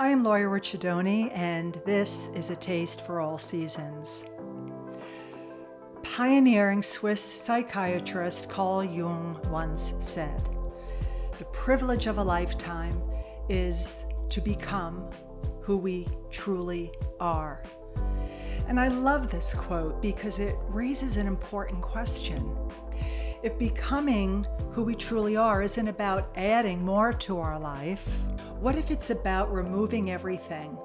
I am Lawyer Ricciardoni, and this is A Taste for All Seasons. Pioneering Swiss psychiatrist Carl Jung once said, "The privilege of a lifetime is to become who we truly are." And I love this quote because it raises an important question. If becoming who we truly are isn't about adding more to our life, what if it's about removing everything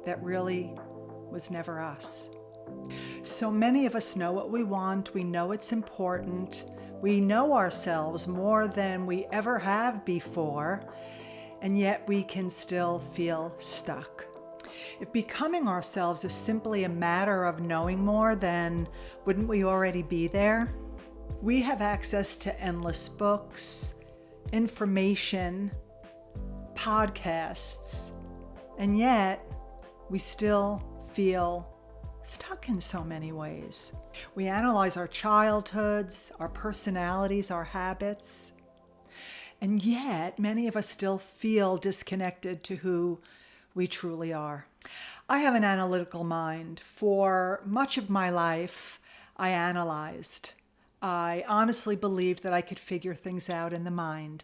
that really was never us? So many of us know what we want, we know it's important, we know ourselves more than we ever have before, and yet we can still feel stuck. If becoming ourselves is simply a matter of knowing more, then wouldn't we already be there? We have access to endless books, information, podcasts, and yet we still feel stuck in so many ways. We analyze our childhoods, our personalities, our habits, and yet many of us still feel disconnected to who we truly are. I have an analytical mind. For much of my life, I analyzed. I honestly believed that I could figure things out in the mind.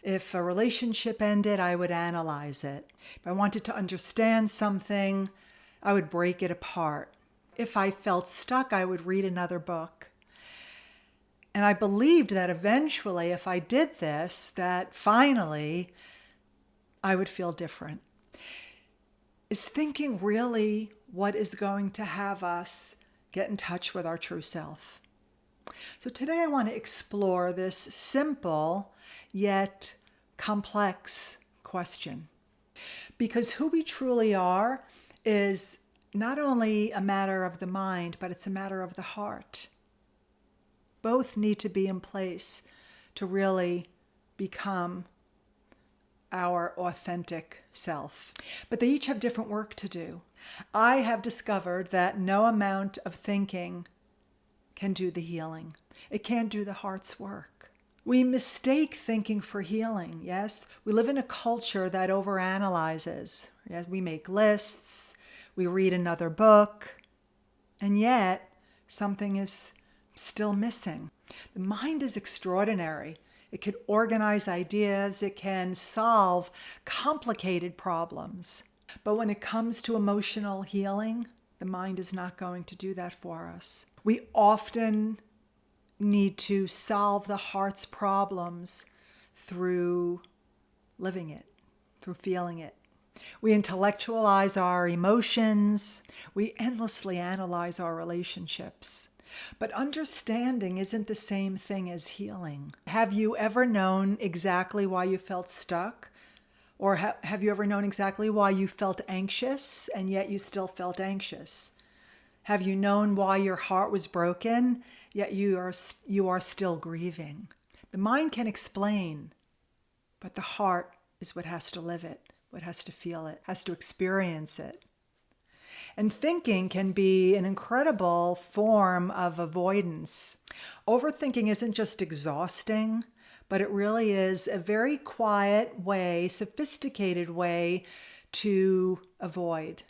If a relationship ended, I would analyze it. If I wanted to understand something, I would break it apart. If I felt stuck, I would read another book. And I believed that eventually, if I did this, that finally I would feel different. Is thinking really what is going to have us get in touch with our true self? So today I want to explore this simple yet complex question. Because who we truly are is not only a matter of the mind, but it's a matter of the heart. Both need to be in place to really become our authentic self. But they each have different work to do. I have discovered that no amount of thinking can do the healing. It can't do the heart's work. We mistake thinking for healing, yes? We live in a culture that overanalyzes. Yes? We make lists, we read another book, and yet something is still missing. The mind is extraordinary. It can organize ideas, it can solve complicated problems. But when it comes to emotional healing, the mind is not going to do that for us. We often need to solve the heart's problems through living it, through feeling it. We intellectualize our emotions. We endlessly analyze our relationships. But understanding isn't the same thing as healing. Have you ever known exactly why you felt stuck? Or have you ever known exactly why you felt anxious and yet you still felt anxious? Have you known why your heart was broken, yet you are still grieving? The mind can explain, but the heart is what has to live it, what has to feel it, has to experience it. And thinking can be an incredible form of avoidance. Overthinking isn't just exhausting, but it really is a very quiet way, sophisticated way to avoid.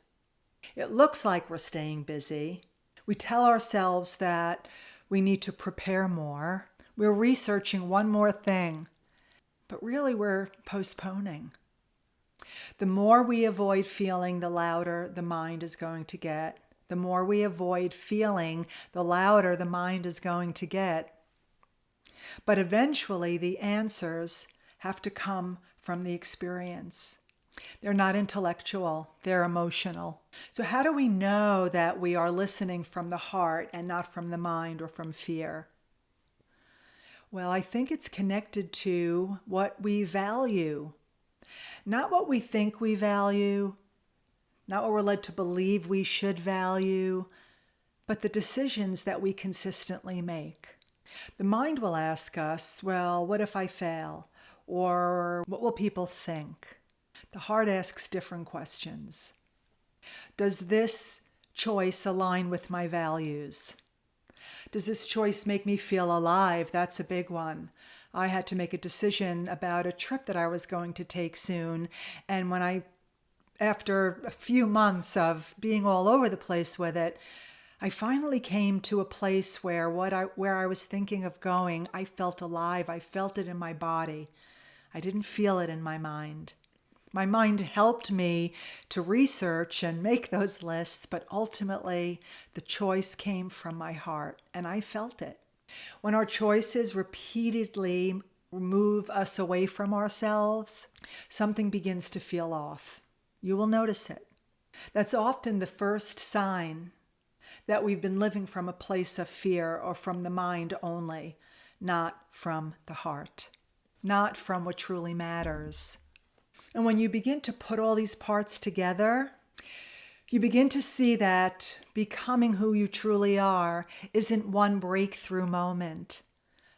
It looks like we're staying busy. We tell ourselves that we need to prepare more. We're researching one more thing, but really we're postponing. The more we avoid feeling, the louder the mind is going to get. The more we avoid feeling, the louder the mind is going to get. But eventually the answers have to come from the experience. They're not intellectual, they're emotional. So how do we know that we are listening from the heart and not from the mind or from fear? Well, I think it's connected to what we value. Not what we think we value, not what we're led to believe we should value, but the decisions that we consistently make. The mind will ask us, well, what if I fail? Or what will people think? The heart asks different questions. Does this choice align with my values? Does this choice make me feel alive? That's a big one. I had to make a decision about a trip that I was going to take soon. And after a few months of being all over the place with it, I finally came to a place where where I was thinking of going, I felt alive. I felt it in my body. I didn't feel it in my mind. My mind helped me to research and make those lists, but ultimately the choice came from my heart, and I felt it. When our choices repeatedly move us away from ourselves, something begins to feel off. You will notice it. That's often the first sign that we've been living from a place of fear or from the mind only, not from the heart, not from what truly matters. And when you begin to put all these parts together, you begin to see that becoming who you truly are isn't one breakthrough moment,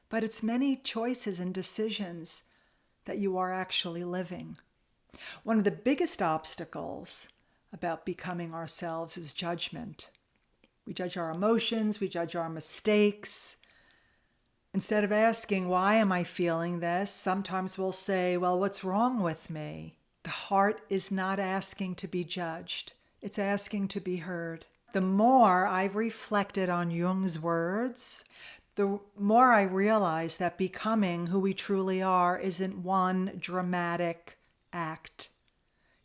but it's many choices and decisions that you are actually living. One of the biggest obstacles about becoming ourselves is judgment. We judge our emotions, we judge our mistakes. Instead of asking, why am I feeling this? Sometimes we'll say, well, what's wrong with me? The heart is not asking to be judged. It's asking to be heard. The more I've reflected on Jung's words, the more I realize that becoming who we truly are isn't one dramatic act.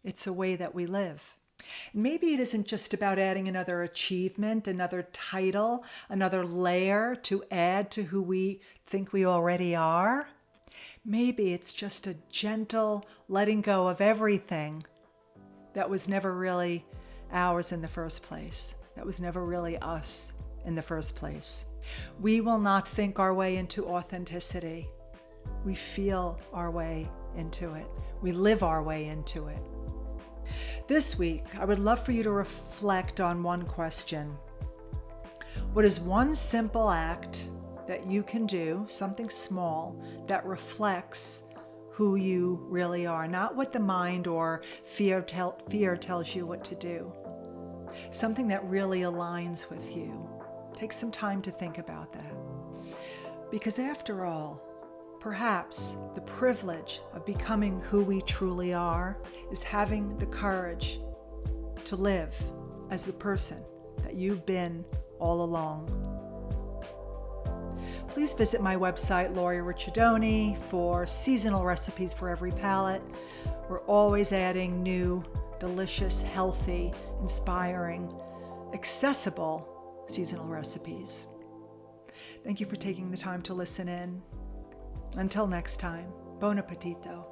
It's a way that we live. Maybe it isn't just about adding another achievement, another title, another layer to add to who we think we already are. Maybe it's just a gentle letting go of everything that was never really ours in the first place, that was never really us in the first place. We will not think our way into authenticity. We feel our way into it. We live our way into it. This week, I would love for you to reflect on one question. What is one simple act that you can do, something small, that reflects who you really are, not what the mind or fear tells you what to do. Something that really aligns with you. Take some time to think about that. Because after all, perhaps the privilege of becoming who we truly are is having the courage to live as the person that you've been all along. Please visit my website, Lori Ricciardoni, for seasonal recipes for every palate. We're always adding new, delicious, healthy, inspiring, accessible seasonal recipes. Thank you for taking the time to listen in. Until next time, buon appetito.